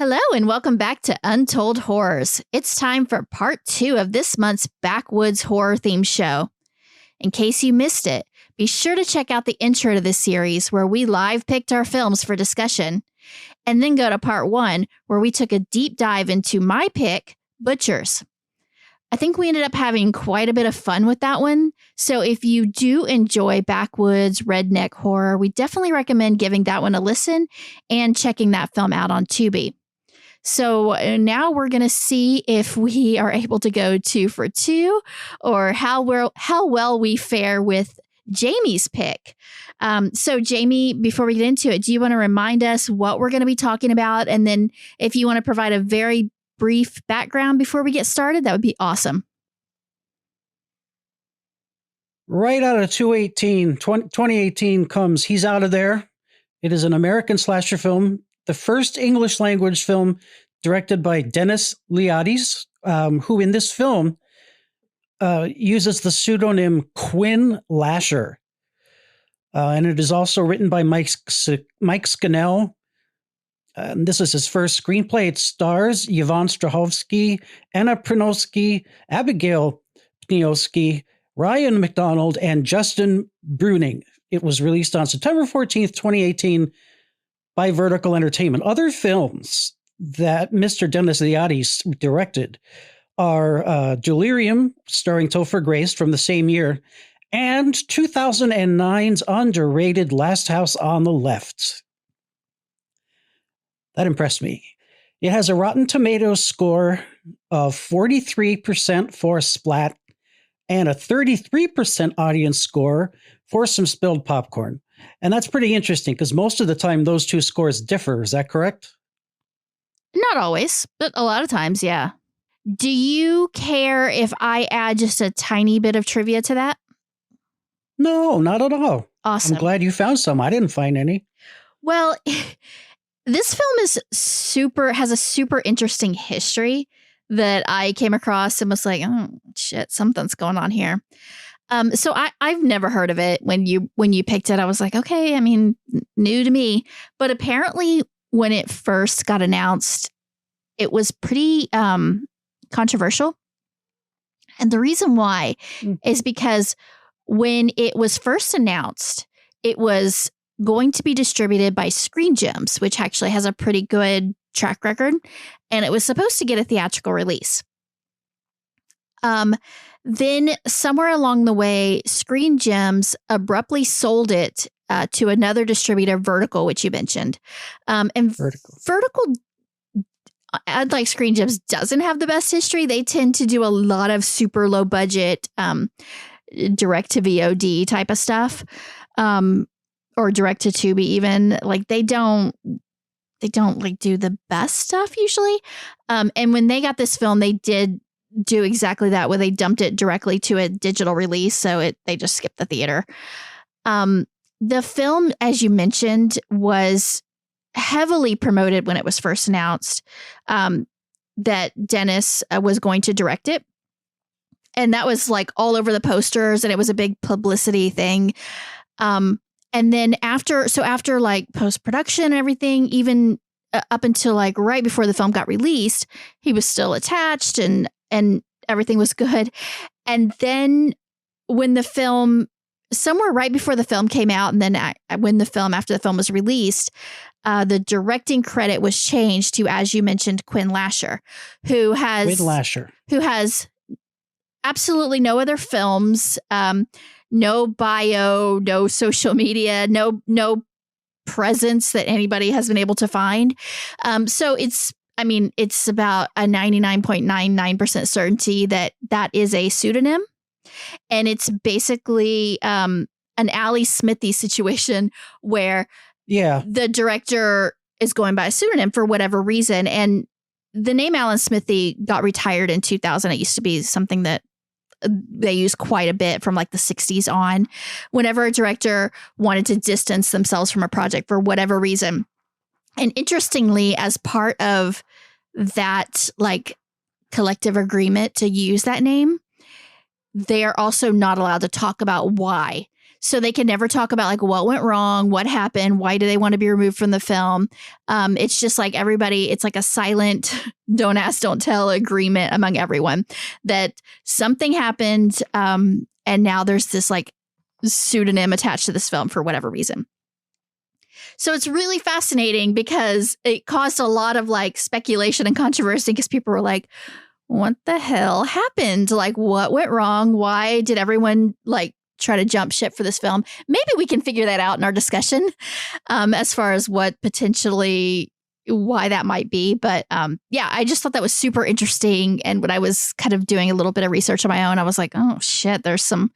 Hello and welcome back to Untold Horrors. It's time for part 2 of this month's Backwoods horror themed show. In case you missed it, be sure to check out the intro to this series where we live picked our films for discussion, and then go to part 1 where we took a deep dive into my pick, Butchers. I think we ended up having quite a bit of fun with that one, so if you do enjoy backwoods redneck horror, we definitely recommend giving that one a listen and checking that film out on Tubi. So now we're going to see if we are able to go 2 for 2 or how well we fare with Jamie's pick. So Jamie, before we get into it, do you want to remind us what we're going to be talking about? And then if you want to provide a very brief background before we get started, that would be awesome. Right out of 2018 comes He's Out of There. It is an American slasher film, the first English language film directed by Dennis Iliadis, who in this film uses the pseudonym Quinn Lasher. And it is also written by Mike Scannell. This is his first screenplay. It stars Yvonne Strahovski, Anna Prynoski, Abigail Pniowski, Ryan McDonald, and Justin Bruning. It was released on September 14th, 2018 by Vertical Entertainment. Other films that Mr. Dennis Iliadis directed are Delirium, starring Topher Grace from the same year, and 2009's underrated Last House on the Left. That impressed me. It has a Rotten Tomatoes score of 43% for Splat and a 33% audience score for Some Spilled Popcorn. And that's pretty interesting because most of the time those two scores differ. Is that correct? Not always, but a lot of times, yeah. Do you care if I add just a tiny bit of trivia to that? No, not at all. Awesome. I'm glad you found some. I didn't find any. Well, this film has a super interesting history that I came across and was like, oh shit, something's going on here. So I've never heard of it. When you picked it, I was like, okay, I mean, new to me. But apparently when it first got announced, it was pretty controversial. And the reason why is because when it was first announced, it was going to be distributed by Screen Gems, which actually has a pretty good track record. And it was supposed to get a theatrical release. Then somewhere along the way, Screen Gems abruptly sold it to another distributor, Vertical, which you mentioned. And Vertical, unlike Screen Gems, doesn't have the best history. They tend to do a lot of super low budget, direct to VOD type of stuff, or direct to Tubi even. Like they don't like do the best stuff usually. And when they got this film, they did do exactly that, where they dumped it directly to a digital release. So they just skipped the theater. The film, as you mentioned, was heavily promoted when it was first announced, that Dennis was going to direct it. And that was like all over the posters, and it was a big publicity thing. And then after like post-production and everything, even up until like right before the film got released, he was still attached and everything was good. And then when the film, somewhere right before the film came out, and then after the film was released, the directing credit was changed to, as you mentioned, Quinn Lasher, who has absolutely no other films, no bio, no social media, no presence that anybody has been able to find. So it's about a 99.99% certainty that is a pseudonym. And it's basically an Alan Smithee situation where the director is going by a pseudonym for whatever reason. And the name Alan Smithee got retired in 2000. It used to be something that they used quite a bit from like the 60s on, whenever a director wanted to distance themselves from a project for whatever reason. And interestingly, as part of that like collective agreement to use that name, they are also not allowed to talk about why. So they can never talk about like what went wrong, what happened, why do they want to be removed from the film. It's just like everybody, it's like a silent don't ask, don't tell agreement among everyone that something happened. And now there's this like pseudonym attached to this film for whatever reason. So it's really fascinating because it caused a lot of like speculation and controversy because people were like, what the hell happened? Like, what went wrong? Why did everyone like try to jump ship for this film? Maybe we can figure that out in our discussion as far as what potentially why that might be. But yeah, I just thought that was super interesting. And when I was kind of doing a little bit of research on my own, I was like, oh shit, there's some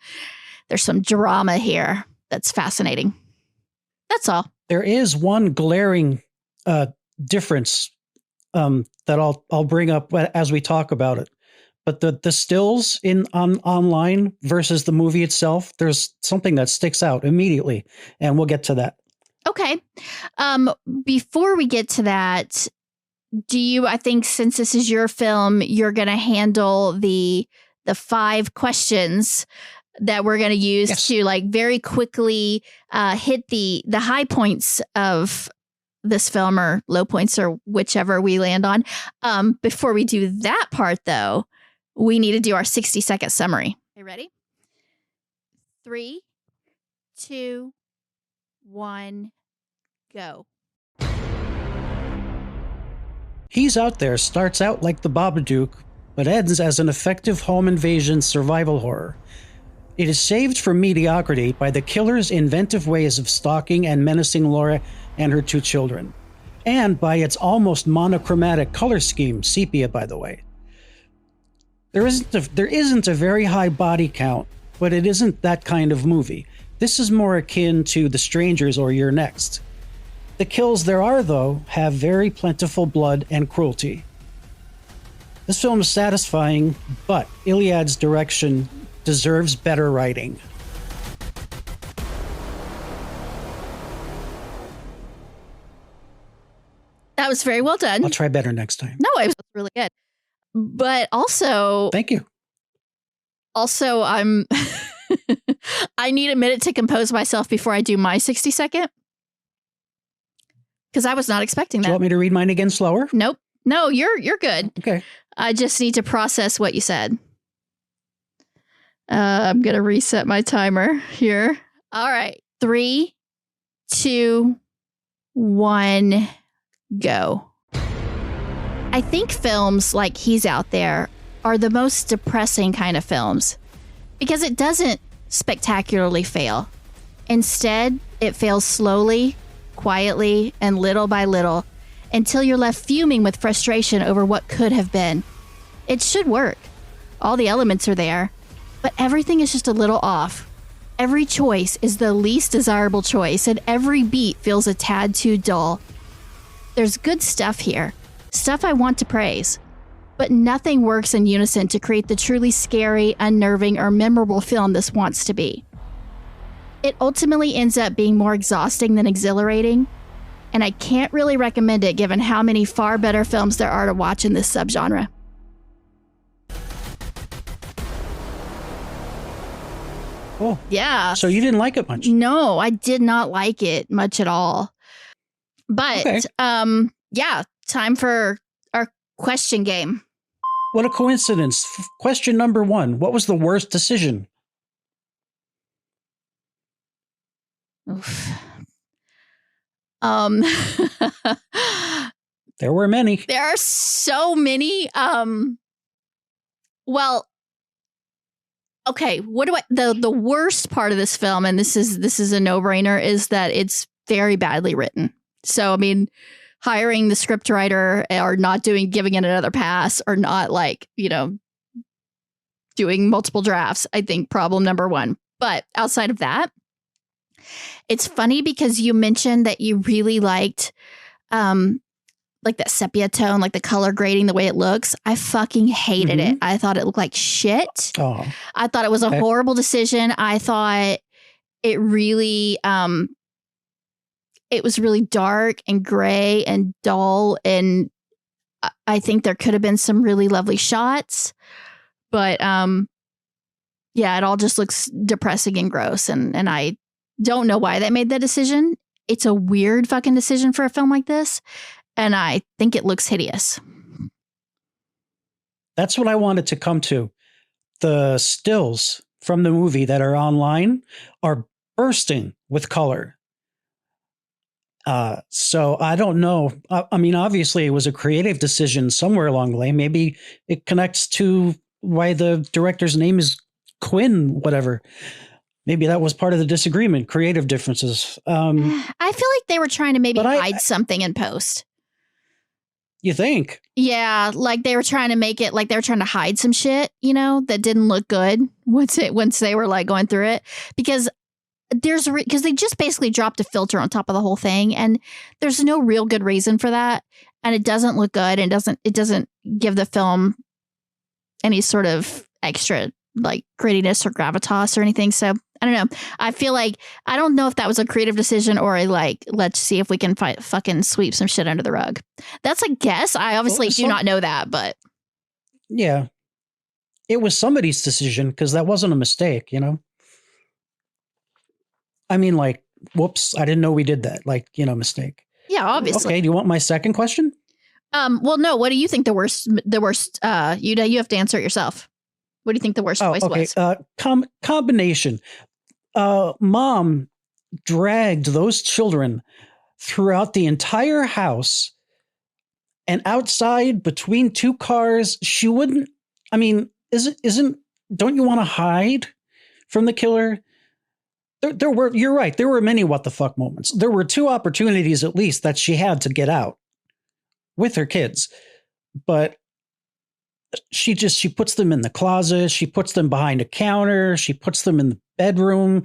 drama here. That's fascinating. That's all. There is one glaring difference that I'll bring up as we talk about it. But the stills online versus the movie itself, there's something that sticks out immediately, and we'll get to that. Okay. Before we get to that, I think since this is your film, you're going to handle the 5 questions that we're going to use to like very quickly hit the high points of this film or low points or whichever we land on. Before we do that part, though, we need to do our 60-second summary. You ready? 3, 2, 1, go. He's Out There starts out like The Babadook, but ends as an effective home invasion survival horror. It is saved from mediocrity by the killer's inventive ways of stalking and menacing Laura and her 2 children, and by its almost monochromatic color scheme, sepia, by the way. There isn't a very high body count, but it isn't that kind of movie. This is more akin to The Strangers or You're Next. The kills there are, though, have very plentiful blood and cruelty. This film is satisfying, but Iliad's direction deserves better writing. That was very well done. I'll try better next time. No, it was really good. But also... Thank you. Also, I need a minute to compose myself before I do my 60-second. Because I was not expecting that. Do you want me to read mine again slower? Nope. No, you're good. Okay. I just need to process what you said. I'm going to reset my timer here. All right. 3, 2, 1, go. I think films like He's Out There are the most depressing kind of films because it doesn't spectacularly fail. Instead, it fails slowly, quietly, and little by little until you're left fuming with frustration over what could have been. It should work. All the elements are there. But everything is just a little off. Every choice is the least desirable choice, and every beat feels a tad too dull. There's good stuff here, stuff I want to praise, but nothing works in unison to create the truly scary, unnerving, or memorable film this wants to be. It ultimately ends up being more exhausting than exhilarating, and I can't really recommend it given how many far better films there are to watch in this subgenre. Oh. Yeah. So you didn't like it much? No, I did not like it much at all. But, okay. Yeah, time for our question game. What a coincidence. Question number 1. What was the worst decision? Oof. There were many. There are so many. Well, okay, the worst part of this film, and this is a no-brainer, is that it's very badly written. So, I mean, hiring the scriptwriter or not giving it another pass or not doing multiple drafts, I think problem number 1. But outside of that, it's funny because you mentioned that you really liked like that sepia tone, like the color grading, the way it looks. I fucking hated it. I thought it looked like shit. Oh. I thought it was a horrible decision. I thought it really, it was really dark and gray and dull. And I think there could have been some really lovely shots, but Yeah, it all just looks depressing and gross. And I don't know why they made that decision. It's a weird fucking decision for a film like this. And I think it looks hideous. That's what I wanted to come to. The stills from the movie that are online are bursting with color. So I don't know. I mean, obviously it was a creative decision somewhere along the way. Maybe it connects to why the director's name is Quinn, whatever. Maybe that was part of the disagreement, creative differences. I feel like they were trying to maybe hide something in post. You think? Yeah, like they were trying to make it like they were trying to hide some shit, that didn't look good once they were like going through it, because because they just basically dropped a filter on top of the whole thing, and there's no real good reason for that, and it doesn't look good, and it doesn't give the film any sort of extra like grittiness or gravitas or anything. So I don't know. I feel like I don't know if that was a creative decision or a like, let's see if we can fucking sweep some shit under the rug. That's a guess. I obviously do not know that, but yeah, it was somebody's decision because that wasn't a mistake, I mean, like, whoops, I didn't know we did that. Like, mistake. Yeah, obviously. Okay, do you want my second question? Well, no. What do you think the worst? You have to answer it yourself. What do you think the worst choice was? Combination. Mom dragged those children throughout the entire house and outside between two cars. She wouldn't. I mean, don't you want to hide from the killer? You're right. There were many what the fuck moments. There were two opportunities at least that she had to get out with her kids, but she puts them in the closet. She puts them behind a counter. She puts them in the bedroom.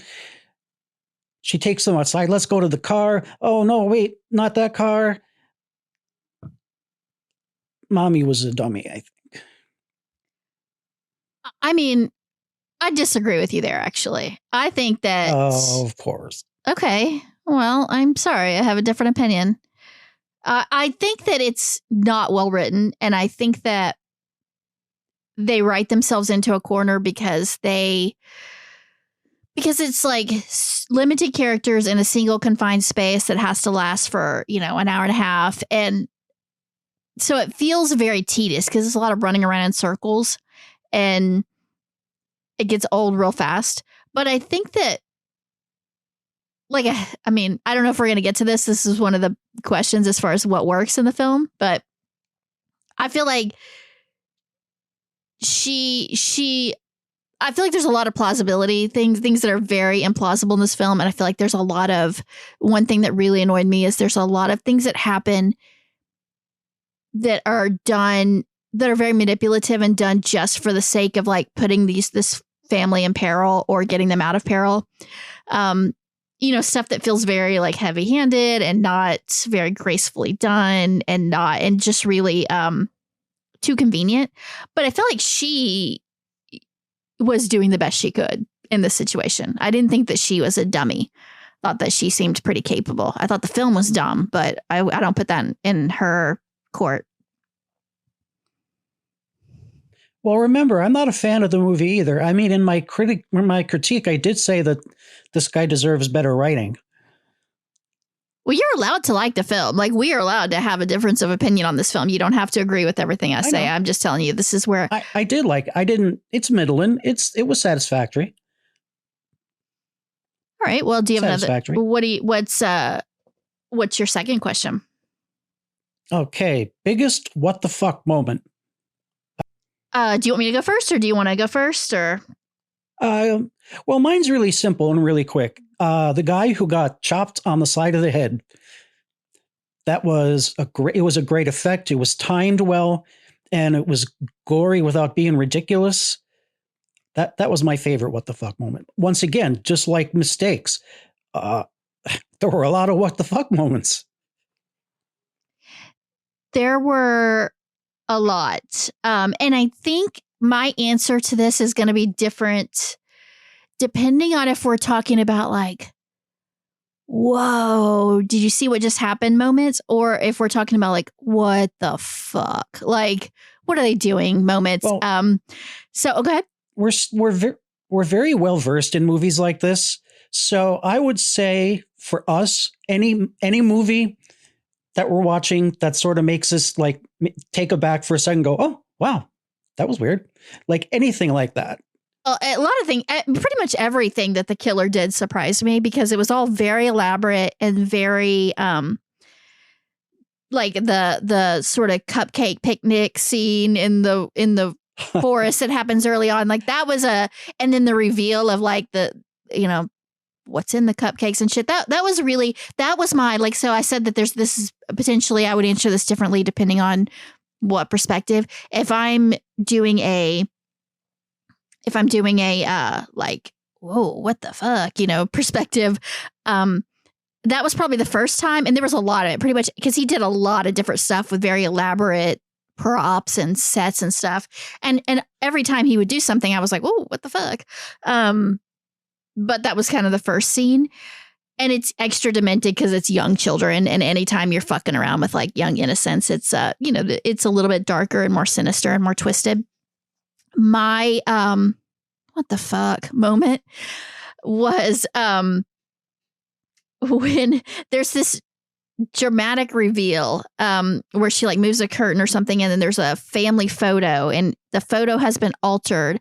She takes them outside. Let's go to the car. Oh no, wait, not that car. Mommy was a dummy, I think. I mean, I disagree with you there, actually. I think that... Oh, of course. Okay. Well, I'm sorry. I have a different opinion. I think that it's not well written, and I think that they write themselves into a corner because it's like limited characters in a single confined space that has to last for, an hour and a half. And so it feels very tedious because there's a lot of running around in circles and it gets old real fast. But I think that, like, I mean, I don't know if we're going to get to this. This is one of the questions as far as what works in the film, but I feel like I feel like there's a lot of plausibility things that are very implausible in this film. And I feel like there's a lot of, one thing that really annoyed me is there's a lot of things that happen that are done, that are very manipulative and done just for the sake of like putting this family in peril or getting them out of peril. Stuff that feels very like heavy handed and not very gracefully done and just really, too convenient. But I felt like she was doing the best she could in this situation. I didn't think that she was a dummy. Thought that she seemed pretty capable. I thought the film was dumb, but I don't put that in her court. Well, remember, I'm not a fan of the movie either. I mean, in my critique, I did say that this guy deserves better writing. Well, you're allowed to like the film. Like, we are allowed to have a difference of opinion on this film. You don't have to agree with everything I say. I'm just telling you, this is where I did like. I didn't. It's middling. It was satisfactory. All right. Well, do you have another? What's your second question? Okay, biggest what the fuck moment. Do you want me to go first, or do you want to go first, or? Well, mine's really simple and really quick. The guy who got chopped on the side of the head. It was a great effect. It was timed well, and it was gory without being ridiculous. That was my favorite what the fuck moment. Once again, just like mistakes, there were a lot of what the fuck moments. There were a lot. And I think my answer to this is going to be different depending on if we're talking about like, whoa, did you see what just happened moments? Or if we're talking about like, what the fuck? Like, what are they doing moments? Well, so, okay. We're we're very well versed in movies like this. So I would say for us, any movie that we're watching that sort of makes us like take a back for a second, go, oh wow, that was weird. Like anything like that. Well, a lot of things, pretty much everything that the killer did surprised me because it was all very elaborate and very like the sort of cupcake picnic scene in the forest that happens early on. Like that was and then the reveal of like the, what's in the cupcakes and shit. That was my, like, so I said that this is potentially, I would answer this differently depending on what perspective. If I'm doing a like, whoa, what the fuck, perspective, that was probably the first time. And there was a lot of it, pretty much, because he did a lot of different stuff with very elaborate props and sets and stuff. And every time he would do something, I was like, oh, what the fuck? But that was kind of the first scene. And it's extra demented because it's young children. And anytime you're fucking around with like young innocents, it's, it's a little bit darker and more sinister and more twisted. My, what the fuck moment was, when there's this dramatic reveal, where she like moves a curtain or something. And then there's a family photo and the photo has been altered.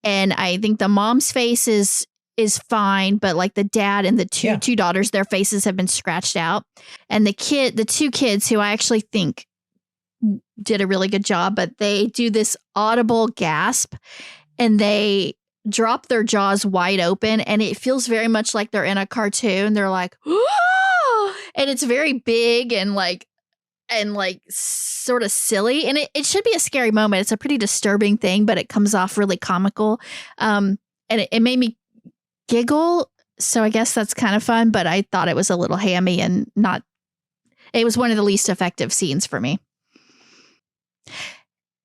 And I think the mom's face is fine, but like the dad and the two daughters, their faces have been scratched out. And the two kids who I actually think did a really good job, but they do this audible gasp and they drop their jaws wide open and it feels very much like they're in a cartoon. They're like, oh! And it's very big and like sort of silly. And it should be a scary moment. It's a pretty disturbing thing, but it comes off really comical. And it made me giggle. So I guess that's kind of fun, but I thought it was a little hammy and it was one of the least effective scenes for me.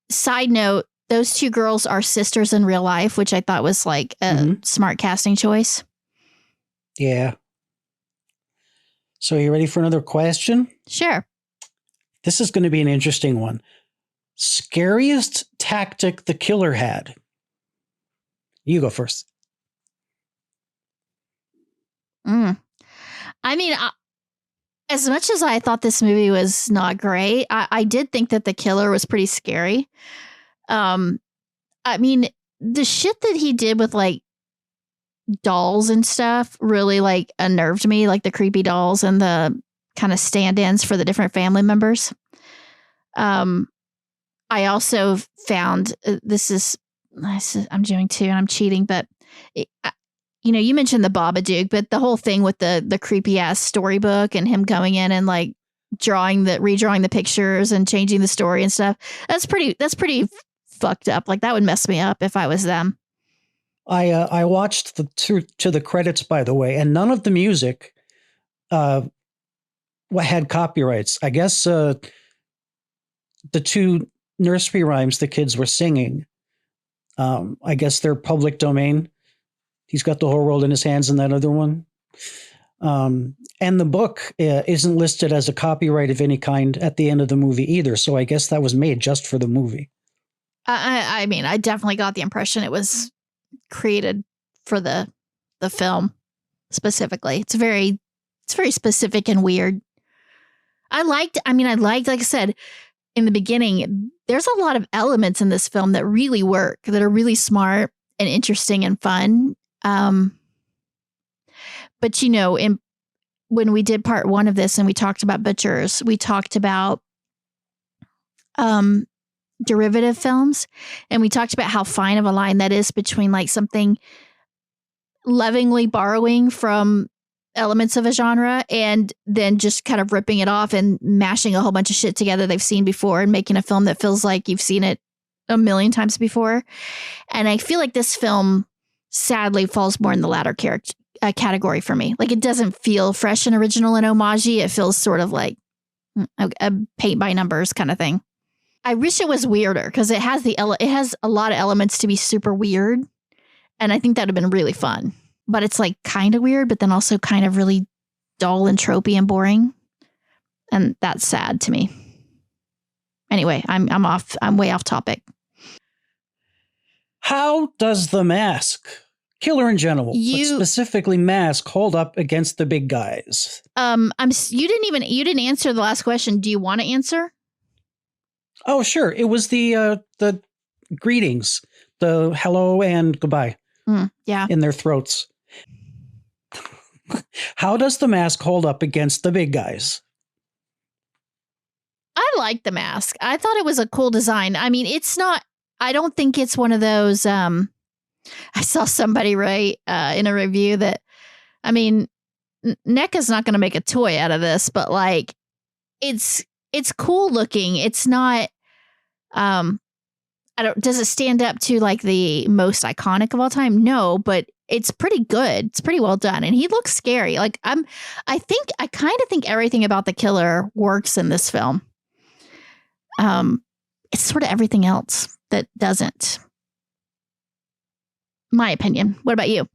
Side note, those two girls are sisters in real life, which I thought was like a smart casting choice. Yeah. So are you ready for another question? Sure. This is going to be an interesting one. Scariest tactic the killer had. You go first. I mean, as much as I thought this movie was not great, I did think that the killer was pretty scary. I mean, the shit that he did with like dolls and stuff really like unnerved me, like the creepy dolls and the kind of stand-ins for the different family members. I also found I'm doing too, and I'm cheating, but you mentioned the Babadook, but the whole thing with the creepy ass storybook and him going in and like redrawing the pictures and changing the story and stuff. That's pretty fucked up. Like that would mess me up if I was them. I watched to the credits, by the way, and none of the music had copyrights. I guess the two nursery rhymes the kids were singing, I guess they're public domain. He's got the whole world in his hands in that other one. And the book isn't listed as a copyright of any kind at the end of the movie either. So I guess that was made just for the movie. I mean, I definitely got the impression it was created for the film specifically. It's very specific and weird. I liked, like I said, in the beginning, there's a lot of elements in this film that really work, that are really smart and interesting and fun. But when we did part one of this and we talked about butchers, we talked about derivative films, and we talked about how fine of a line that is between like something lovingly borrowing from elements of a genre and then just kind of ripping it off and mashing a whole bunch of shit together they've seen before and making a film that feels like you've seen it a million times before. And I feel like this film sadly falls more in the latter category for me. Like it doesn't feel fresh and original and homage-y. It feels sort of like a paint by numbers kind of thing. I wish it was weirder because it has a lot of elements to be super weird. And I think that would have been really fun. But it's like kind of weird, but then also kind of really dull and tropey and boring. And that's sad to me. Anyway, I'm way off topic. How does The Mask Killer in general, but specifically Mask, hold up against the big guys. You didn't answer the last question. Do you want to answer? Oh, sure. It was the greetings, the hello and goodbye. Yeah. In their throats. How does the Mask hold up against the big guys? I like the Mask. I thought it was a cool design. I mean, it's not, I don't think it's one of those, I saw somebody write in a review that, I mean, NECA's not going to make a toy out of this, but like, it's cool looking. It's not, does it stand up to like the most iconic of all time? No, but it's pretty good. It's pretty well done. And he looks scary. Like I kind of think everything about the killer works in this film. It's sort of everything else that doesn't. My opinion. What about you?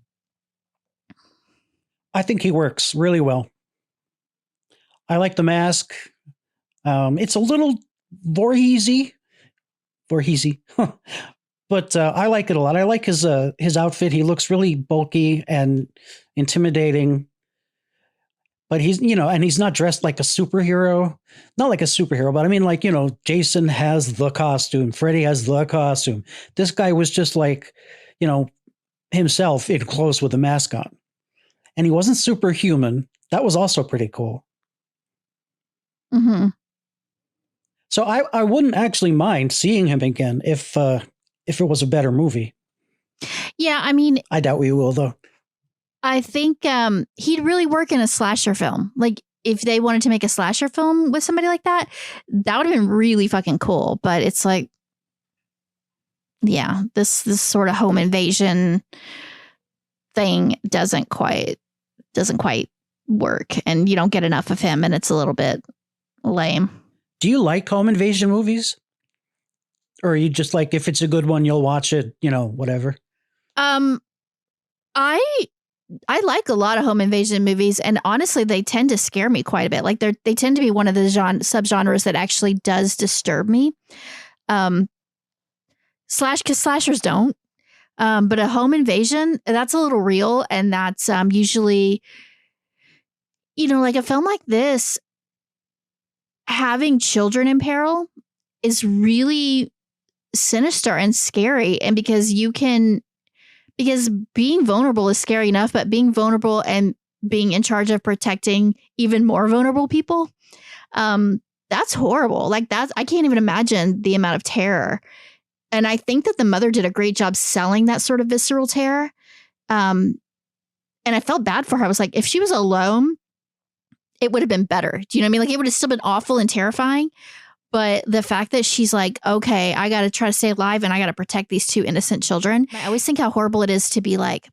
I think he works really well. I like the Mask. It's a little Voorheesy, but I like it a lot. I like his outfit. He looks really bulky and intimidating. But he's, and he's not dressed like a superhero. Not like a superhero, but I mean, like, Jason has the costume. Freddy has the costume. This guy was just like, himself in clothes with a mask on. And he wasn't superhuman. That was also pretty cool. Mm-hmm. So I wouldn't actually mind seeing him again if it was a better movie. Yeah, I mean, I doubt we will, though. I think he'd really work in a slasher film. Like, if they wanted to make a slasher film with somebody like that, that would have been really fucking cool. But it's like, yeah, this sort of home invasion thing doesn't quite work, and you don't get enough of him, and it's a little bit lame. Do you like home invasion movies? Or are you just like, if it's a good one, you'll watch it, whatever? I like a lot of home invasion movies, and honestly, they tend to scare me quite a bit. Like they tend to be one of the subgenres that actually does disturb me. Because slashers don't. But a home invasion, that's a little real, and that's usually, like a film like this, having children in peril is really sinister and scary. And because being vulnerable is scary enough, but being vulnerable and being in charge of protecting even more vulnerable people, that's horrible. Like I can't even imagine the amount of terror. And I think that the mother did a great job selling that sort of visceral terror. And I felt bad for her. I was like, if she was alone, it would have been better. Do you know what I mean? Like, it would have still been awful and terrifying. But the fact that she's like, okay, I got to try to stay alive and I got to protect these two innocent children. I always think how horrible it is to be like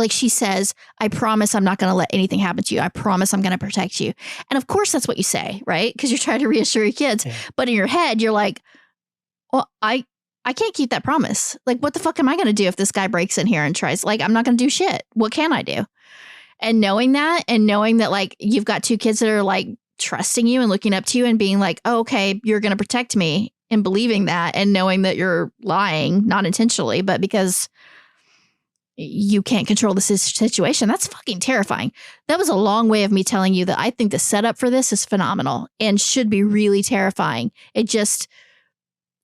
she says, I promise I'm not going to let anything happen to you. I promise I'm going to protect you. And of course, that's what you say, right? Because you're trying to reassure your kids. Yeah. But in your head, you're like, well, I can't keep that promise. Like, what the fuck am I going to do if this guy breaks in here and tries? Like, I'm not going to do shit. What can I do? And knowing that, like, you've got two kids that are like trusting you and looking up to you and being like, oh, okay, you're going to protect me, and believing that, and knowing that you're lying, not intentionally, but because you can't control the situation. That's fucking terrifying. That was a long way of me telling you that I think the setup for this is phenomenal and should be really terrifying. It just,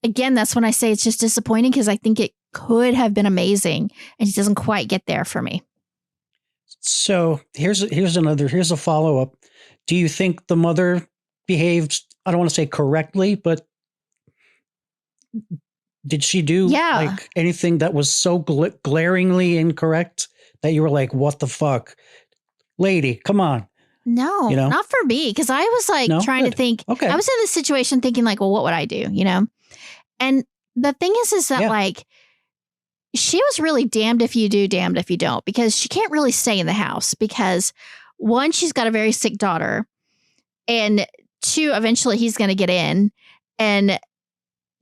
again, that's when I say it's just disappointing, because I think it could have been amazing, and it doesn't quite get there for me. So here's a follow-up. Do you think the mother behaved, I don't want to say correctly, but did she do like anything that was so glaringly incorrect that you were like, what the fuck? Lady, come on. No, not for me. Because I was like trying to think. Okay. I was in this situation thinking like, well, what would I do? And the thing is that like, she was really damned if you do, damned if you don't, because she can't really stay in the house because, one, she's got a very sick daughter, and two, eventually he's going to get in, and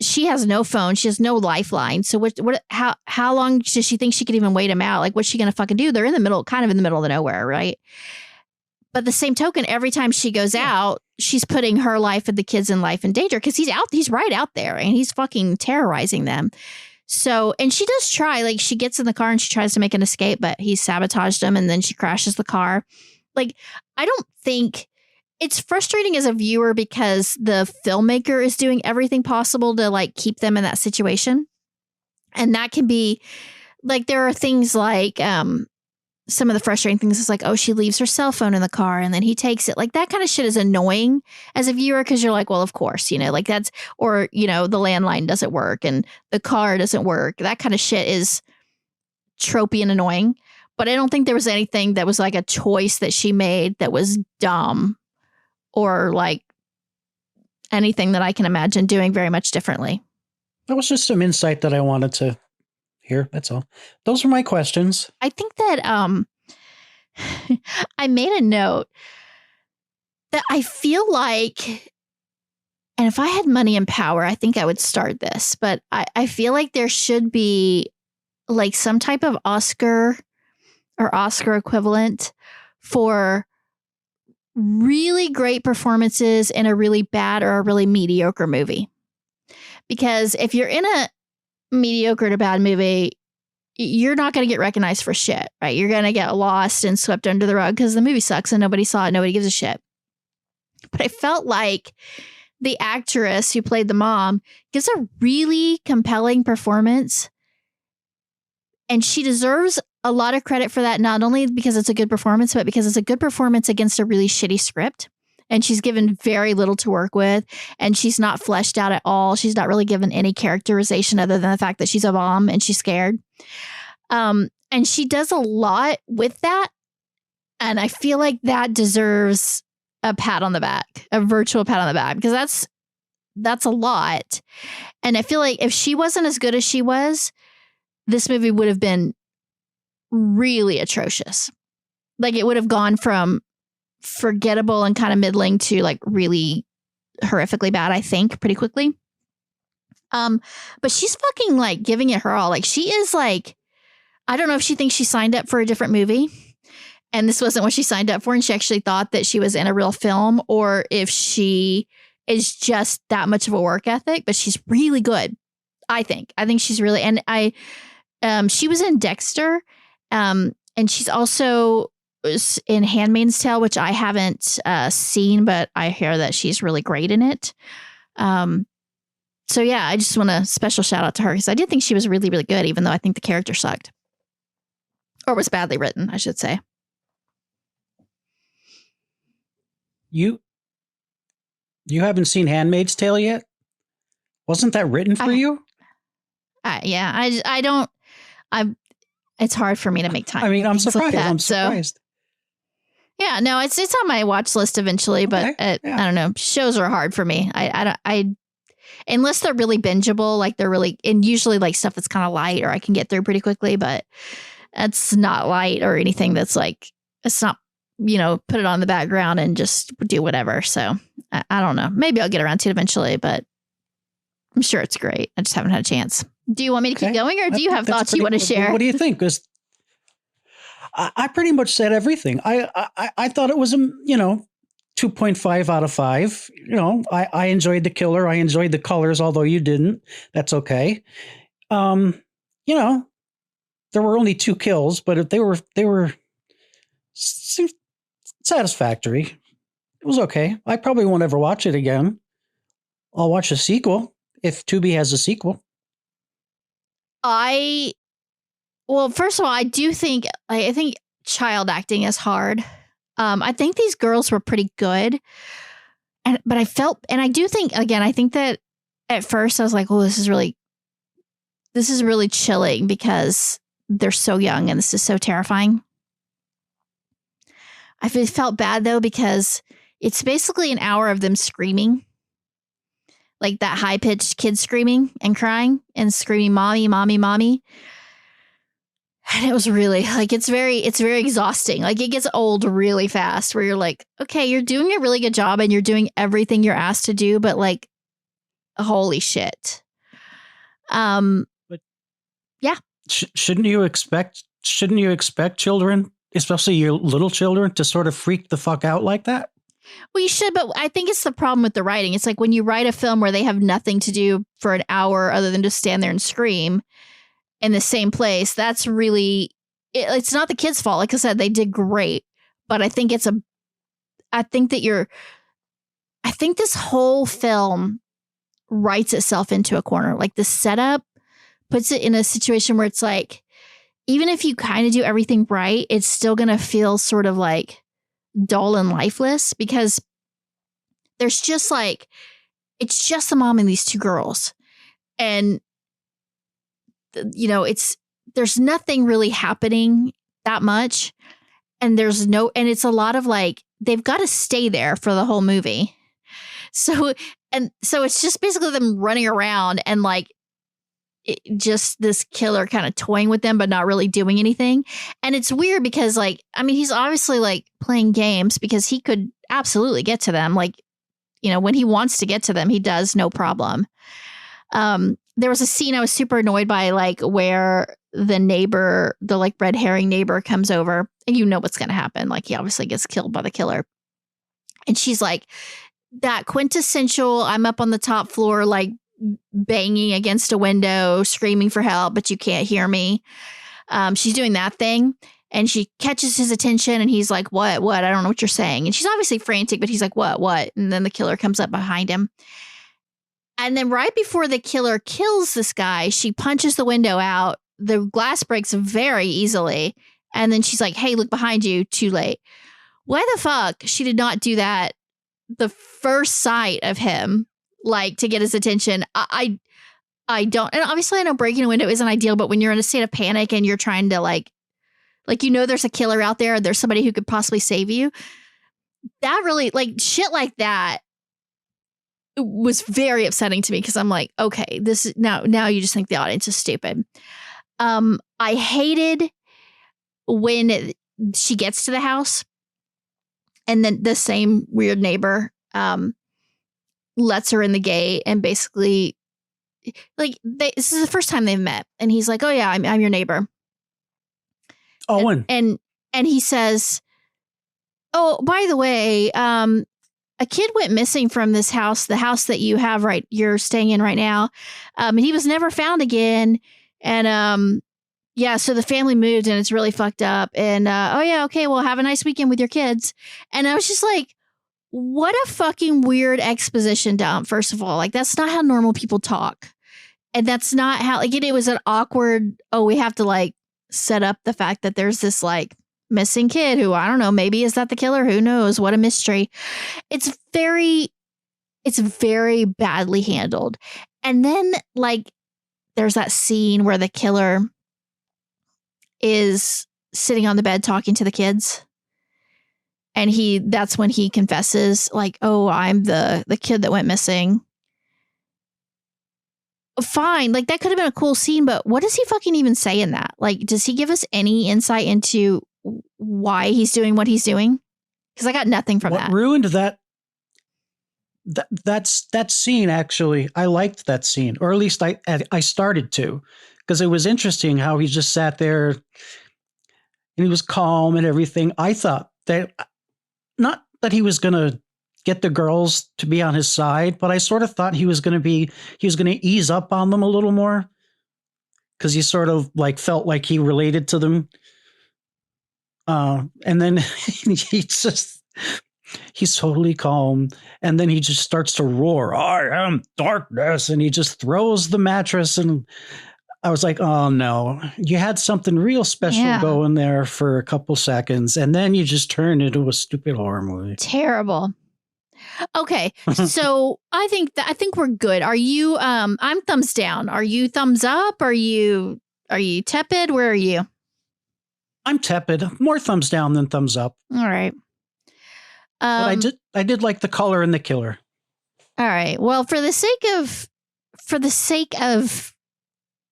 she has no phone. She has no lifeline. So how long does she think she could even wait him out? Like, what's she going to fucking do? They're kind of in the middle of nowhere, right? But the same token, every time she goes out, she's putting her life and the kids in life in danger, because he's right out there and he's fucking terrorizing them. So, and she does try, like she gets in the car and she tries to make an escape, but he sabotaged him and then she crashes the car. Like, I don't think it's frustrating as a viewer because the filmmaker is doing everything possible to like keep them in that situation. And that can be like, there are things like, some of the frustrating things is like, oh, she leaves her cell phone in the car and then he takes it. Like that kind of shit is annoying as a viewer because you're like, well, of course, you know, like that's, or, you know, the landline doesn't work and the car doesn't work. That kind of shit is tropey and annoying. But I don't think there was anything that was like a choice that she made that was dumb or like anything that I can imagine doing very much differently. That was just some insight that I wanted to hear. That's all. Those are my questions. I think that I made a note that I feel like, and if I had money and power, I think I would start this, but I feel like there should be like some type of Oscar or Oscar equivalent for really great performances in a really bad or a really mediocre movie. Because if you're in a mediocre to bad movie, you're not going to get recognized for shit, right? You're going to get lost and swept under the rug because the movie sucks and nobody saw it. Nobody gives a shit. But I felt like the actress who played the mom gives a really compelling performance. And she deserves a lot of credit for that, not only because it's a good performance, but because it's a good performance against a really shitty script. And she's given very little to work with. And she's not fleshed out at all. She's not really given any characterization other than the fact that she's a mom and she's scared. And she does a lot with that. And I feel like that deserves a pat on the back, a virtual pat on the back, because that's a lot. And I feel like if she wasn't as good as she was, this movie would have been really atrocious. Like it would have gone from forgettable and kind of middling to like really horrifically bad, I think, pretty quickly. But she's fucking like giving it her all. Like she is like, I don't know if she thinks she signed up for a different movie and this wasn't what she signed up for and she actually thought that she was in a real film, or if she is just that much of a work ethic, but she's really good. I think she's really, and she was in Dexter, and she's also in Handmaid's Tale, which I haven't seen, but I hear that she's really great in it. So yeah, I just want a special shout out to her because I did think she was really, really good, even though I think the character sucked or was badly written, I should say. You haven't seen Handmaid's Tale yet? Wasn't that written for you? Yeah, I don't. It's hard for me to make time. I mean, I'm surprised. Like I'm surprised. So, yeah, no, it's on my watch list eventually, but I don't know. Shows are hard for me. I unless they're really bingeable, like they're really, and usually like stuff that's kind of light or I can get through pretty quickly, but it's not light or anything that's like, it's not, you know, put it on the background and just do whatever. So I don't know. Maybe I'll get around to it eventually, but I'm sure it's great. I just haven't had a chance. Do you want me to keep going or do you have thoughts you want to share? What do you think? Because I pretty much said everything. I thought it was, 2.5 out of 5. You know, I enjoyed the killer. I enjoyed the colors, although you didn't. That's okay. There were only 2 kills, but they were satisfactory. It was okay. I probably won't ever watch it again. I'll watch a sequel if Tubi has a sequel. Well, first of all, I think child acting is hard. I think these girls were pretty good, but I do think, again, I think that at first I was like, oh, this is really chilling because they're so young and this is so terrifying. I felt bad though, because it's basically an hour of them screaming, like that high pitched kid screaming and crying and screaming, mommy, mommy, mommy. And it was really like, it's very exhausting. Like it gets old really fast where you're like, okay, you're doing a really good job and you're doing everything you're asked to do, but like, holy shit. But yeah. Shouldn't you expect children, especially your little children, to sort of freak the fuck out like that? Well, you should, but I think it's the problem with the writing. It's like when you write a film where they have nothing to do for an hour other than just stand there and scream in the same place. That's really, it's not the kids' fault. Like I said, they did great, but I think I think this whole film writes itself into a corner. Like the setup puts it in a situation where it's like, even if you kind of do everything right, it's still going to feel sort of like dull and lifeless because there's just like, it's just the mom and these two girls. And, you know, there's nothing really happening that much. And and it's a lot of like, they've got to stay there for the whole movie. So it's just basically them running around and like, just this killer kind of toying with them, but not really doing anything. And it's weird because like, I mean, he's obviously like playing games because he could absolutely get to them. Like, you know, when he wants to get to them, he does, no problem. There was a scene I was super annoyed by, like where the neighbor, the like red herring neighbor comes over and you know what's going to happen. Like he obviously gets killed by the killer. And she's like that quintessential, I'm up on the top floor, like banging against a window, screaming for help, but you can't hear me. She's doing that thing and she catches his attention and he's like, what? I don't know what you're saying. And she's obviously frantic, but he's like, what? And then the killer comes up behind him. And then right before the killer kills this guy, she punches the window out. The glass breaks very easily. And then she's like, hey, look behind you. Too late. Why the fuck? She did not do that the first sight of him, like to get his attention. I don't. And obviously I know breaking a window isn't ideal, but when you're in a state of panic and you're trying to like, you know, there's a killer out there, there's somebody who could possibly save you. That really, like shit like that was very upsetting to me because I'm like, okay, this is now you just think the audience is stupid. I hated when she gets to the house and then the same weird neighbor lets her in the gate and basically like this is the first time they've met and he's like, oh yeah, I'm your neighbor. Owen. And he says, oh, by the way, a kid went missing from this house, the house that you're staying in right now. And he was never found again. And yeah, so the family moved and it's really fucked up. And oh yeah, okay, well have a nice weekend with your kids. And I was just like, what a fucking weird exposition dump, first of all. Like that's not how normal people talk. And that's not how, like it was an awkward, we have to like set up the fact that there's this like missing kid who, I don't know, maybe is that the killer? Who knows? What a mystery. It's very badly handled. And then like there's that scene where the killer is sitting on the bed talking to the kids. And that's when he confesses like, oh, I'm the kid that went missing. Fine. Like that could have been a cool scene, but what does he fucking even say in that? Like, does he give us any insight into why he's doing what he's doing? Because I got nothing from that. What ruined that scene, actually, I liked that scene, or at least I started to, because it was interesting how he just sat there and he was calm and everything. I thought that, not that he was going to get the girls to be on his side, but I sort of thought he was going to ease up on them a little more, because he sort of like felt like he related to them. And then he's totally calm. And then he just starts to roar, I am darkness. And he just throws the mattress. And I was like, oh no, you had something real special going there for a couple seconds. And then you just turned into a stupid horror movie. Terrible. Okay. So I think we're good. Are you, I'm thumbs down. Are you thumbs up? Are you tepid? Where are you? I'm tepid. More thumbs down than thumbs up. All right. But I did like the color in the killer. All right. Well, for the sake of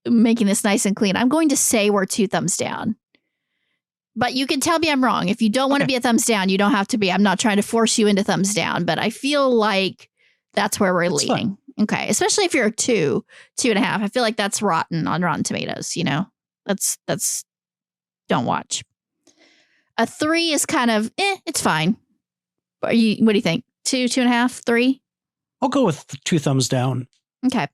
making this nice and clean, I'm going to say we're 2 thumbs down. But you can tell me I'm wrong. If you don't want to be a thumbs down, you don't have to be. I'm not trying to force you into thumbs down, but I feel like that's where we're leaning. Fine. Okay. Especially if you're a 2.5. I feel like that's rotten on Rotten Tomatoes, you know? That's don't watch. A 3 is kind of, it's fine. What do you think? 2, 2.5, 3? I'll go with 2 thumbs down. Okay.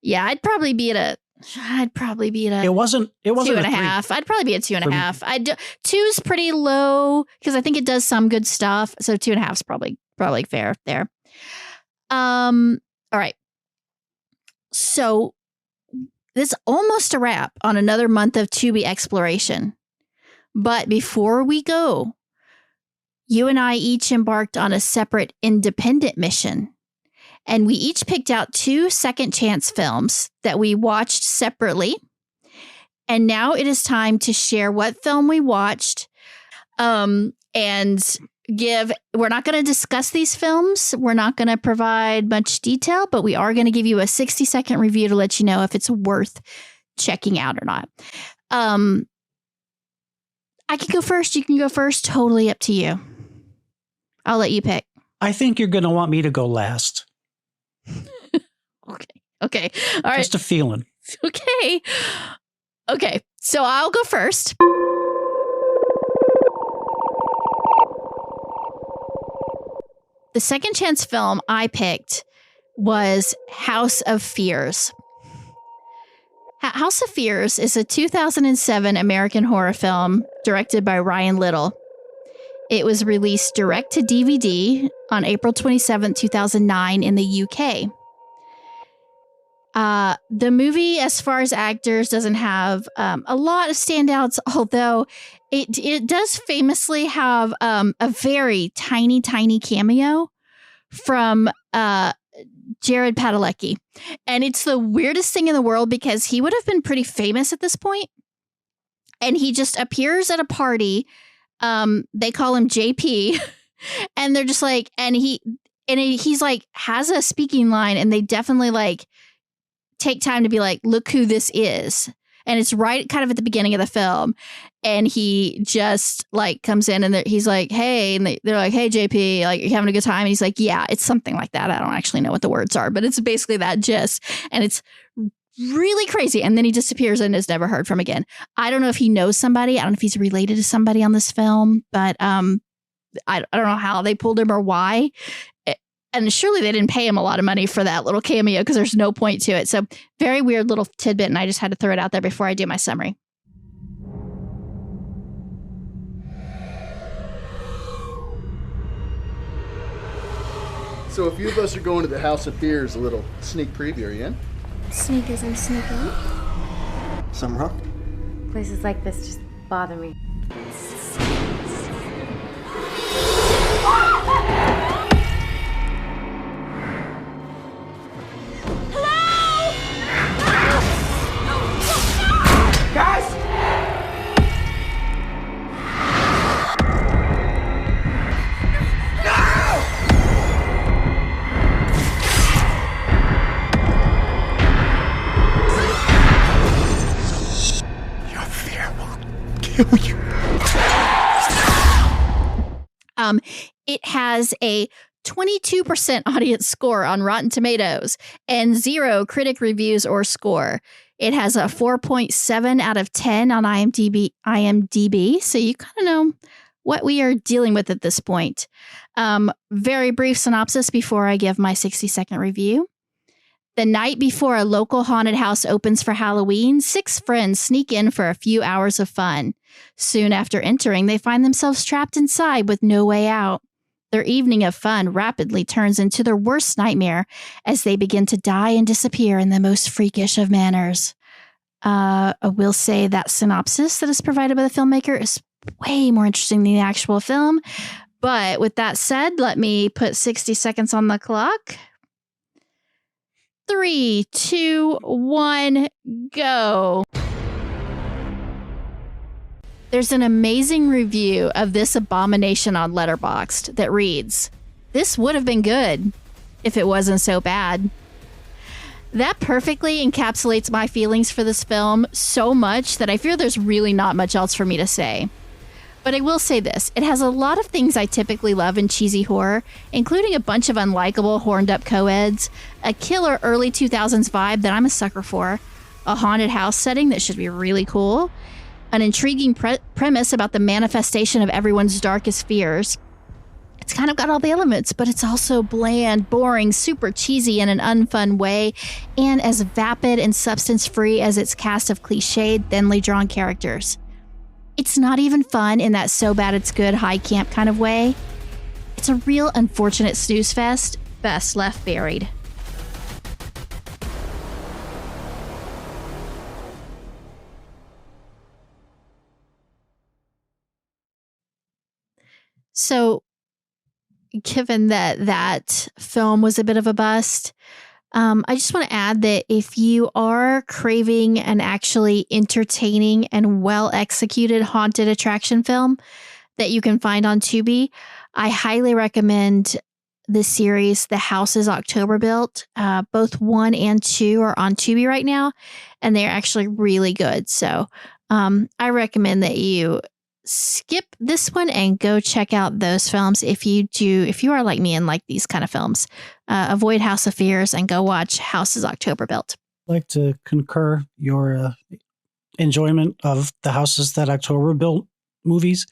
Yeah, I'd probably be at a. It wasn't 2.5. I'd probably be at 2.5. 2's pretty low because I think it does some good stuff. So 2.5 is probably fair there. All right. So this is almost a wrap on another month of Tubi exploration. But before we go, you and I each embarked on a separate independent mission. And we each picked out 2 second chance films that we watched separately. And now it is time to share what film we watched. And we're not going to discuss these films. We're not going to provide much detail, but we are going to give you a 60-second review to let you know if it's worth checking out or not. I can go first. You can go first. Totally up to you. I'll let you pick. I think you're going to want me to go last. Okay. All right. Just a feeling. Okay. So I'll go first. The second chance film I picked was House of Fears. House of Fears is a 2007 American horror film directed by Ryan Little. It was released direct to DVD on April 27, 2009 in the UK. The movie, as far as actors, doesn't have a lot of standouts, although it does famously have a very tiny cameo from Jared Padalecki. And it's the weirdest thing in the world because he would have been pretty famous at this point. And he just appears at a party. They call him JP. And they're just like, he's like, has a speaking line, and they definitely like take time to be like, look who this is. And it's right kind of at the beginning of the film. And he just like comes in and he's like, hey, and they're like, hey, JP, like, you having a good time? And he's like, yeah, it's something like that. I don't actually know what the words are, but it's basically that gist. And it's really crazy. And then he disappears and is never heard from again. I don't know if he knows somebody. I don't know if he's related to somebody on this film, but I don't know how they pulled him or why. And surely they didn't pay him a lot of money for that little cameo because there's no point to it. So very weird little tidbit. And I just had to throw it out there before I do my summary. So a few of us are going to the House of Fears, a little sneak preview. Are you in? Sneak as in sneaking. Something wrong? Places like this just bother me. Guys! Your fear will kill you. It has a 22% audience score on Rotten Tomatoes and 0 critic reviews or score. It has a 4.7 out of 10 on IMDb, so you kind of know what we are dealing with at this point. Very brief synopsis before I give my 60-second review. The night before a local haunted house opens for Halloween, 6 friends sneak in for a few hours of fun. Soon after entering, they find themselves trapped inside with no way out. Their evening of fun rapidly turns into their worst nightmare as they begin to die and disappear in the most freakish of manners. I will say that synopsis that is provided by the filmmaker is way more interesting than the actual film. But with that said, let me put 60 seconds on the clock. 3, 2, 1, go. There's an amazing review of this abomination on Letterboxd that reads, "This would have been good if it wasn't so bad." That perfectly encapsulates my feelings for this film so much that I fear there's really not much else for me to say. But I will say this, it has a lot of things I typically love in cheesy horror, including a bunch of unlikable, horned-up co-eds, a killer early 2000s vibe that I'm a sucker for, a haunted house setting that should be really cool, an intriguing premise about the manifestation of everyone's darkest fears, It's kind of got all the elements, but it's also bland, boring, super cheesy in an unfun way, and as vapid and substance-free as its cast of cliched, thinly drawn characters. It's not even fun in that so bad it's good high camp kind of way. It's a real unfortunate snooze fest, best left buried. So, given that film was a bit of a bust, I just want to add that if you are craving an actually entertaining and well-executed haunted attraction film that you can find on Tubi, I highly recommend the series The House is October Built. Both 1 and 2 are on Tubi right now, and they're actually really good. So I recommend that you skip this one and go check out those films if you are like me and like these kind of films. Avoid House of Fears and go watch House is October Built. I'd like to concur your enjoyment of the Houses That October Built movies.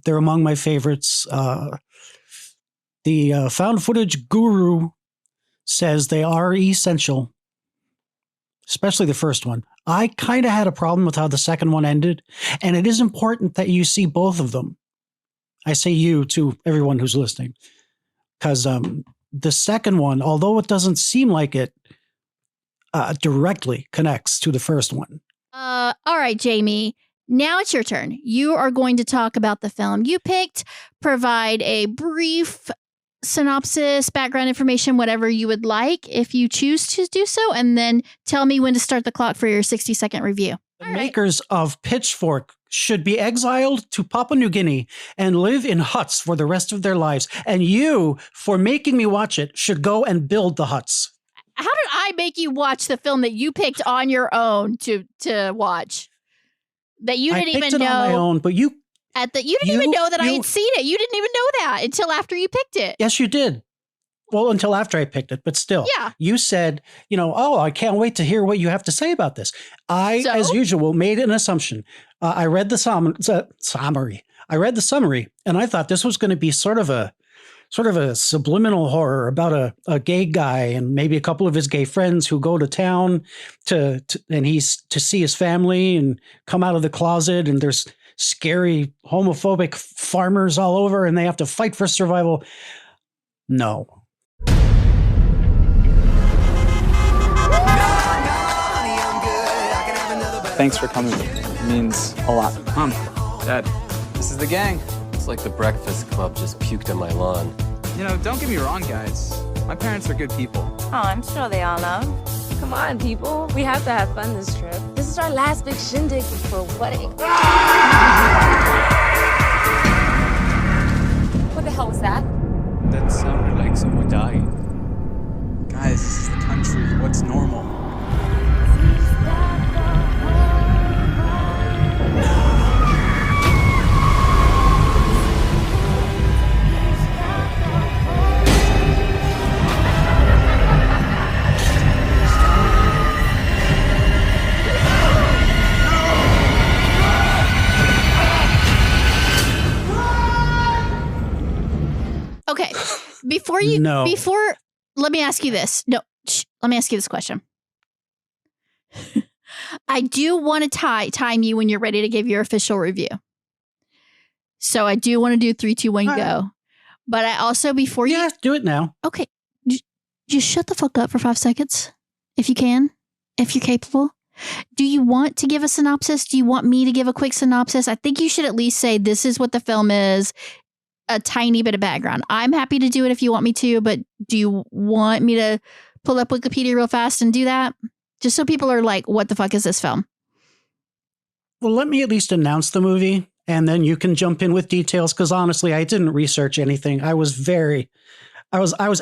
They're among my favorites. The found footage guru says they are essential, especially the first one. I kind of had a problem with how the second one ended, and it is important that you see both of them. I say you to everyone who's listening, because the second one, although it doesn't seem like it, directly connects to the first one. All right, Jamie. Now it's your turn. You are going to talk about the film you picked, provide a brief synopsis, background information, whatever you would like if you choose to do so, and then tell me when to start the clock for your 60-second review. The makers of Pitchfork should be exiled to Papua New Guinea and live in huts for the rest of their lives. And you, for making me watch it, should go and build the huts. How did I make you watch the film that you picked on your own to watch? That you didn't even know. On my own, but you didn't even know that I had seen it. You didn't even know that until after you picked it. Yes, you did. Well, until after I picked it, but still. Yeah. You said, oh, I can't wait to hear what you have to say about this. As usual, made an assumption. I read the summary. I read the summary, and I thought this was going to be sort of a subliminal horror about a gay guy and maybe a couple of his gay friends who go to town to see his family and come out of the closet, and there's scary homophobic farmers all over and they have to fight for survival. No. Thanks for coming. It means a lot. Mom, Dad, this is the gang. It's like the Breakfast Club just puked on my lawn. Don't get me wrong, guys. My parents are good people. Oh, I'm sure they all are. Come on, people. We have to have fun this trip. This is our last big shindig before wedding. What the hell was that? That sounded like someone dying. Guys, this is the country. What's normal? Okay. Let me ask you this. Let me ask you this question. I do want to time you when you're ready to give your official review. So I do want to do 3, 2, 1, go. But I also, before you... Yeah, do it now. Okay. Just shut the fuck up for 5 seconds. If you can. If you're capable. Do you want to give a synopsis? Do you want me to give a quick synopsis? I think you should at least say this is what the film is. A tiny bit of background. I'm happy to do it if you want me to, but do you want me to pull up Wikipedia real fast and do that? Just so people are like, what the fuck is this film? Well, let me at least announce the movie, and then you can jump in with details, because honestly, I didn't research anything. I was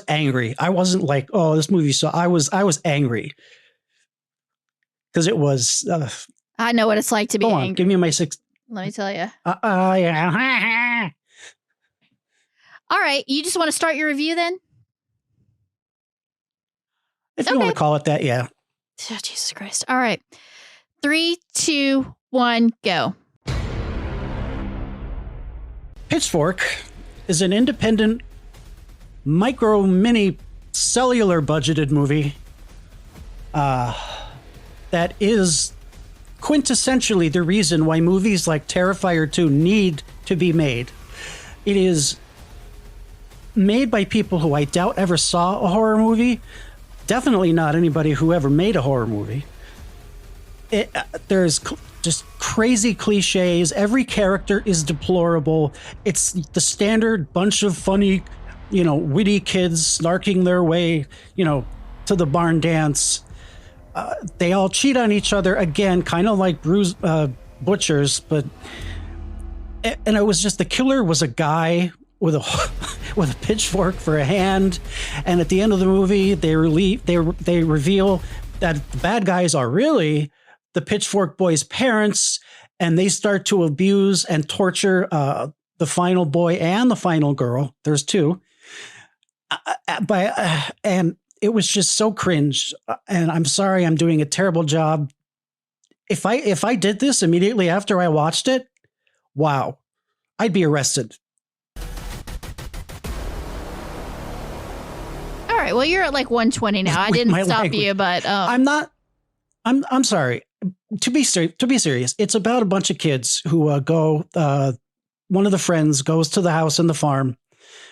angry. I wasn't like, oh, this movie, so I was angry. Because it was... I know what it's like to be angry. Give me my 6... Let me tell you. Yeah. All right. You just want to start your review then? If you want to call it that, yeah. Oh, Jesus Christ. All right. 3, 2, 1, go. Pitchfork is an independent, micro, mini, cellular budgeted movie that is quintessentially the reason why movies like Terrifier 2 need to be made. It is made by people who I doubt ever saw a horror movie. Definitely not anybody who ever made a horror movie. There's just crazy cliches. Every character is deplorable. It's the standard bunch of funny, witty kids snarking their way, to the barn dance. They all cheat on each other again, kind of like butchers, but and it was just the killer was a guy with a pitchfork for a hand, and at the end of the movie, they reveal that the bad guys are really the Pitchfork boys' parents, and they start to abuse and torture the final boy and the final girl. There's two, and it was just so cringe. And I'm sorry, I'm doing a terrible job. If I did this immediately after I watched it, wow, I'd be arrested. All right. Well, you're at like 120 now. I didn't stop you, but I'm not. I'm sorry. To be serious, it's about a bunch of kids who go. One of the friends goes to the house and the farm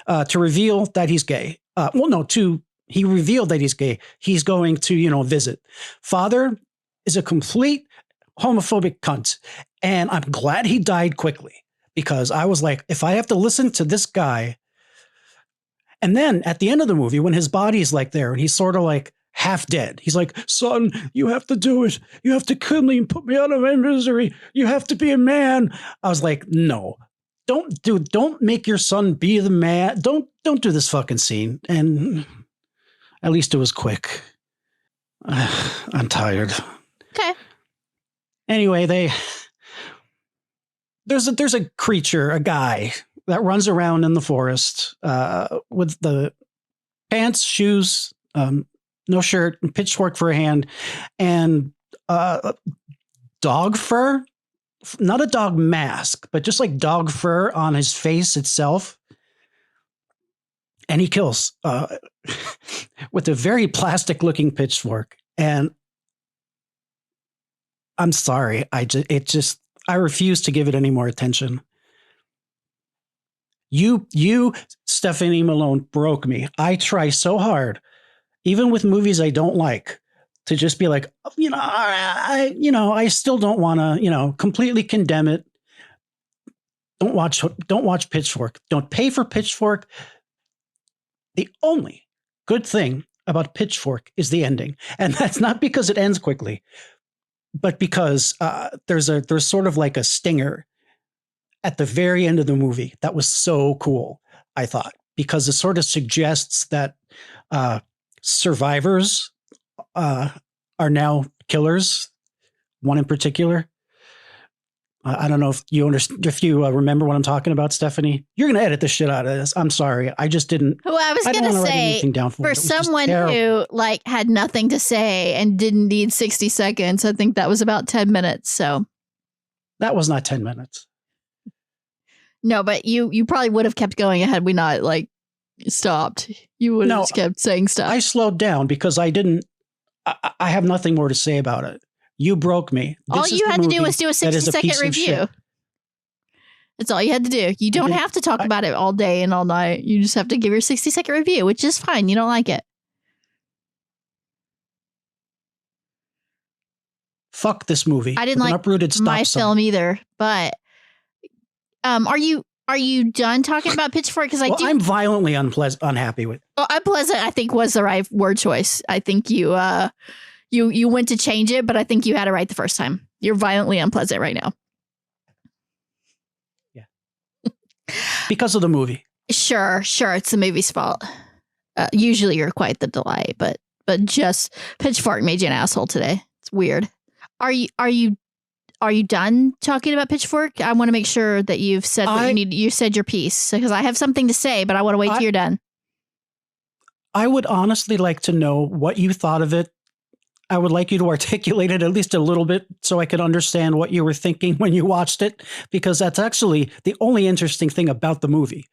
to reveal that he's gay. He revealed that he's gay. He's going to visit. Father is a complete homophobic cunt, and I'm glad he died quickly, because I was like, if I have to listen to this guy. And then at the end of the movie, when his body's like there and he's sort of like half dead, he's like, son, you have to do it. You have to kill me and put me out of my misery. You have to be a man. I was like, no, don't make your son be the man. Don't do this fucking scene. And at least it was quick. I'm tired. Okay. Anyway, there's a creature, a guy that runs around in the forest with the pants, shoes, no shirt, and pitchfork for a hand, and dog fur. Not a dog mask, but just like dog fur on his face itself. And he kills with a very plastic-looking pitchfork. And I'm sorry, I refuse to give it any more attention. You, Stephanie Malone, broke me. I try so hard, even with movies I don't like, to just be like, I still don't want to, completely condemn it. Don't watch Pitchfork. Don't pay for Pitchfork. The only good thing about Pitchfork is the ending, and that's not because it ends quickly, but because there's sort of like a stinger at the very end of the movie that was so cool, I thought, because it sort of suggests that survivors are now killers. One in particular. I don't know if you remember what I'm talking about, Stephanie. You're going to edit the shit out of this. I'm sorry. I just didn't. Well, I was going to say, for someone who had nothing to say and didn't need 60 seconds, I think that was about 10 minutes. So that was not 10 minutes. No, but you probably would have kept going had we not stopped. You would have just kept saying stuff. I slowed down because I have nothing more to say about it. You broke me. All you had to do was do a 60-second review. That's all you had to do. You don't have to talk about it all day and all night. You just have to give your 60-second review, which is fine. You don't like it. Fuck this movie. I didn't like my film either, but are you done talking about Pitchfork? Because I'm violently unhappy with it. Well, unpleasant, I think, was the right word choice. I think you went to change it, but I think you had it right the first time. You're violently unpleasant right now. Yeah. Because of the movie. Sure. It's the movie's fault. Usually you're quite the delight, but just Pitchfork made you an asshole today. It's weird. Are you done talking about Pitchfork? I want to make sure that you've said what you need. You said your piece, because I have something to say, but I want to wait till you're done. I would honestly like to know what you thought of it. I would like you to articulate it at least a little bit so I could understand what you were thinking when you watched it, because that's actually the only interesting thing about the movie.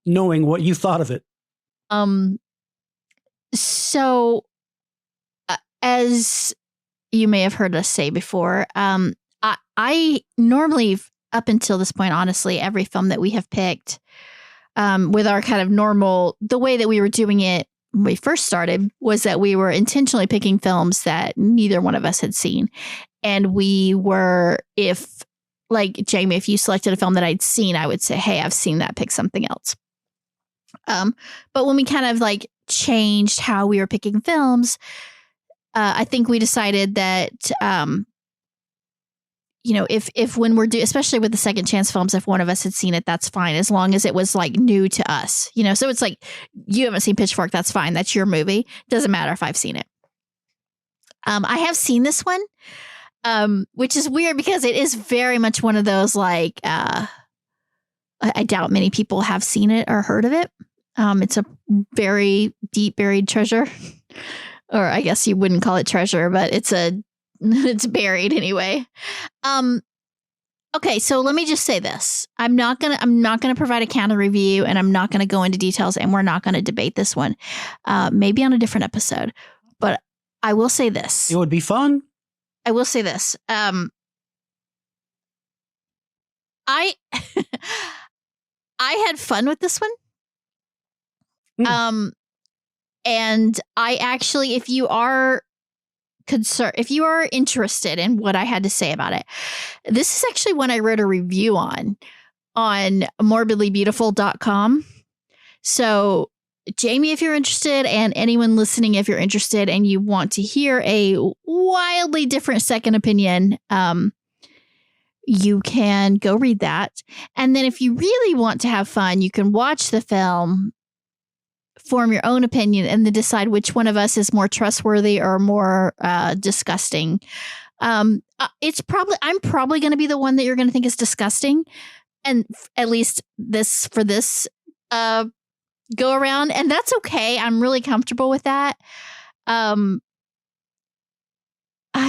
knowing what you thought of it. So as you may have heard us say before, I normally, up until this point, honestly, every film that we have picked, with our kind of normal, the way that we were doing it when we first started was that we were intentionally picking films that neither one of us had seen. And we were, like Jamie, if you selected a film that I'd seen, I would say, hey, I've seen that, pick something else. But when we kind of like changed how we were picking films, I think we decided that, if when we're especially with the second chance films, if one of us had seen it, that's fine. As long as it was like new to us, so it's like, you haven't seen Pitchfork. That's fine. That's your movie. Doesn't matter if I've seen it. I have seen this one, which is weird because it is very much one of those, like, I doubt many people have seen it or heard of it. It's a very deep buried treasure, or I guess you wouldn't call it treasure, but it's buried anyway. Okay, so let me just say this. I'm not gonna provide a counter review, and I'm not gonna go into details, and we're not gonna debate this one. Maybe on a different episode. But I will say this. It would be fun. I will say this. I had fun with this one. And I actually, if you are interested in what I had to say about it, this is actually one I wrote a review on morbidlybeautiful.com. So Jamie, if you're interested, and anyone listening, if you're interested and you want to hear a wildly different second opinion, you can go read that. And then if you really want to have fun, you can watch the film, form your own opinion, and then decide which one of us is more trustworthy or more disgusting. I'm probably going to be the one that you're going to think is disgusting, and at least for this go around, and that's okay. I'm really comfortable with that. I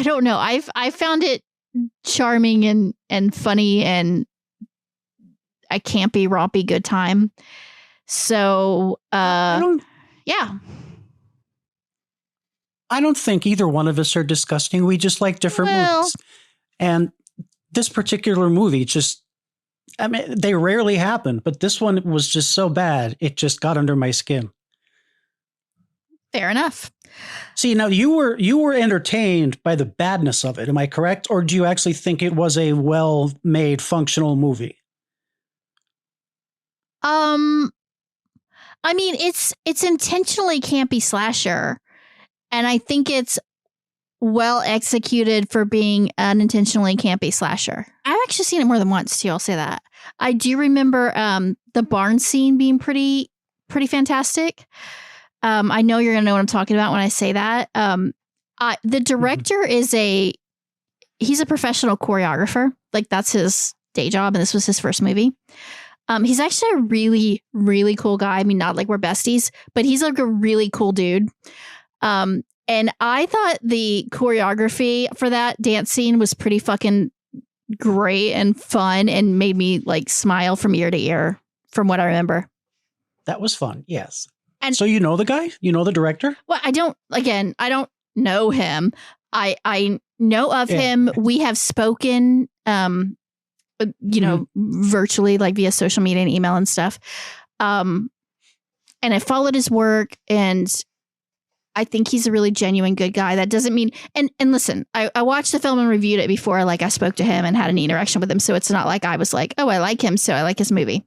don't know. I found it charming and funny and a campy, rompy good time. So, yeah. I don't think either one of us are disgusting. We just like different movies. And this particular movie they rarely happen, but this one was just so bad. It just got under my skin. Fair enough. See, now you were entertained by the badness of it. Am I correct? Or do you actually think it was a well-made, functional movie? I mean, it's intentionally campy slasher, and I think it's well executed for being an intentionally campy slasher. I've actually seen it more than once too. I'll say that. I do remember the barn scene being pretty fantastic. I know you're gonna know what I'm talking about when I say that. The director he's a professional choreographer. Like, that's his day job, and this was his first movie. He's actually a really, really cool guy. I mean, not like we're besties, but he's like a really cool dude. And I thought the choreography for that dance scene was pretty fucking great and fun, and made me like smile from ear to ear from what I remember. That was fun. Yes. And so you know the guy? You know the director? Well, I don't know him. I know of him. We have spoken, virtually, like via social media and email and stuff. And I followed his work, and I think he's a really genuine good guy. That doesn't mean, and listen, I watched the film and reviewed it before, like I spoke to him and had an interaction with him. So it's not like I was like, oh, I like him, so I like his movie.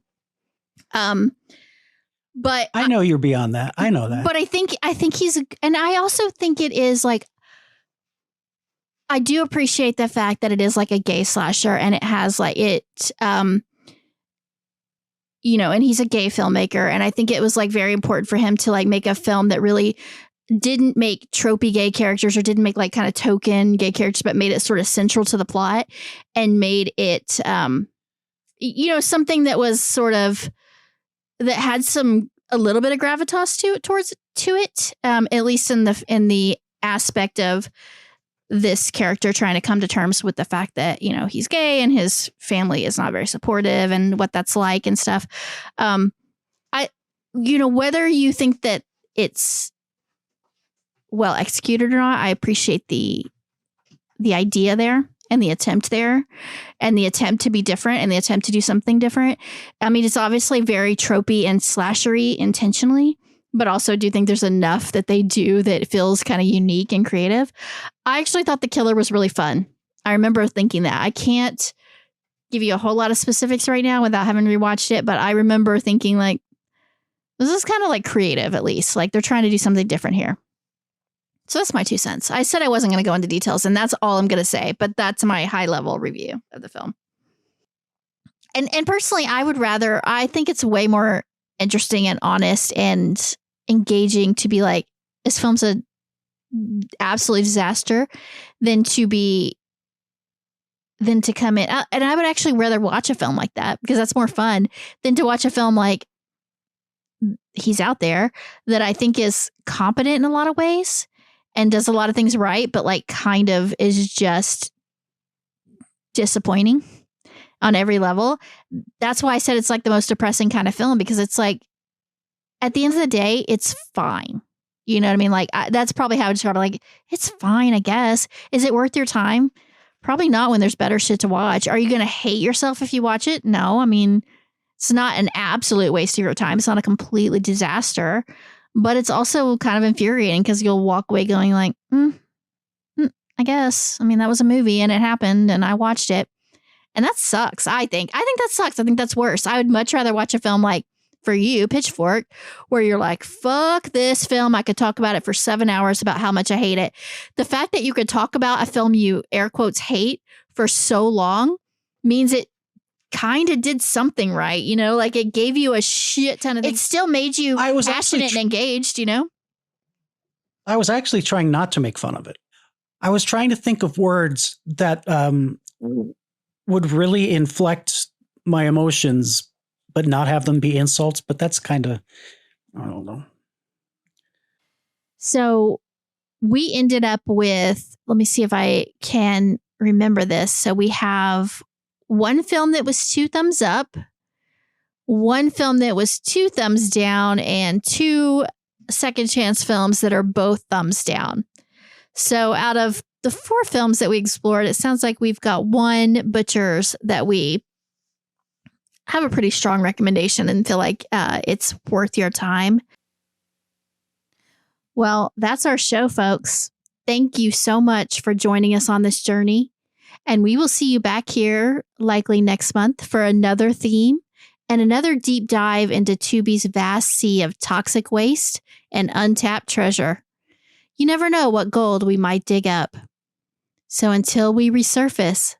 But I know you're beyond that. I know that. But I think he's, and I also think it is like, I do appreciate the fact that it is like a gay slasher, and it has like and he's a gay filmmaker. And I think it was like very important for him to like make a film that really didn't make tropey gay characters, or didn't make like kind of token gay characters, but made it sort of central to the plot, and made it, something that was sort of, that had a little bit of gravitas to it, at least in the aspect of this character trying to come to terms with the fact that, he's gay and his family is not very supportive, and what that's like and stuff. I whether you think that it's well executed or not, I appreciate the idea there and the attempt there and the attempt to be different and the attempt to do something different. I mean, it's obviously very tropey and slashery intentionally, but also do think there's enough that they do that feels kind of unique and creative. I actually thought the killer was really fun. I remember thinking that. I can't give you a whole lot of specifics right now without having rewatched it, but I remember thinking like, this is kind of like creative, at least. Like they're trying to do something different here. So that's my 2 cents. I said I wasn't going to go into details, and that's all I'm going to say, but that's my high level review of the film. And personally, I think it's way more interesting and honest and engaging to be like, this film's a absolute disaster than to come in. And I would actually rather watch a film like that because that's more fun than to watch a film like he's out there that I think is competent in a lot of ways and does a lot of things right, but like kind of is just disappointing on every level. That's why I said it's like the most depressing kind of film, because it's like at the end of the day, it's fine. You know what I mean? Like that's probably how I describe it. Like, it's fine, I guess. Is it worth your time? Probably not when there's better shit to watch. Are you going to hate yourself if you watch it? No. I mean, it's not an absolute waste of your time. It's not a completely disaster, but it's also kind of infuriating because you'll walk away going like, I guess. I mean, that was a movie and it happened and I watched it. And that sucks, I think. I think that sucks. I think that's worse. I would much rather watch a film like, for you, Pitchfork, where you're like, fuck this film. I could talk about it for 7 hours about how much I hate it. The fact that you could talk about a film you air quotes hate for so long means it kind of did something right. You know, like it gave you a shit ton of things. It still made you passionate and engaged, you know? I was actually trying not to make fun of it. I was trying to think of words that would really inflect my emotions but not have them be insults. But that's kind of, I don't know. So we ended up with, let me see if I can remember this. So we have one film that was 2 thumbs up, one film that was 2 thumbs down, and 2 second chance films that are both thumbs down. So out of the 4 films that we explored, it sounds like we've got 1 Butchers that we have a pretty strong recommendation and feel like it's worth your time. Well, that's our show, folks. Thank you so much for joining us on this journey. And we will see you back here likely next month for another theme and another deep dive into Tubi's vast sea of toxic waste and untapped treasure. You never know what gold we might dig up. So until we resurface,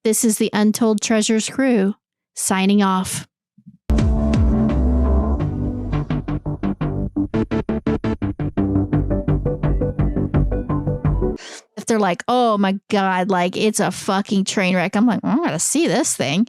this is the Untold Treasures crew signing off. If they're like, oh my God, like it's a fucking train wreck, I'm like, I gotta see this thing.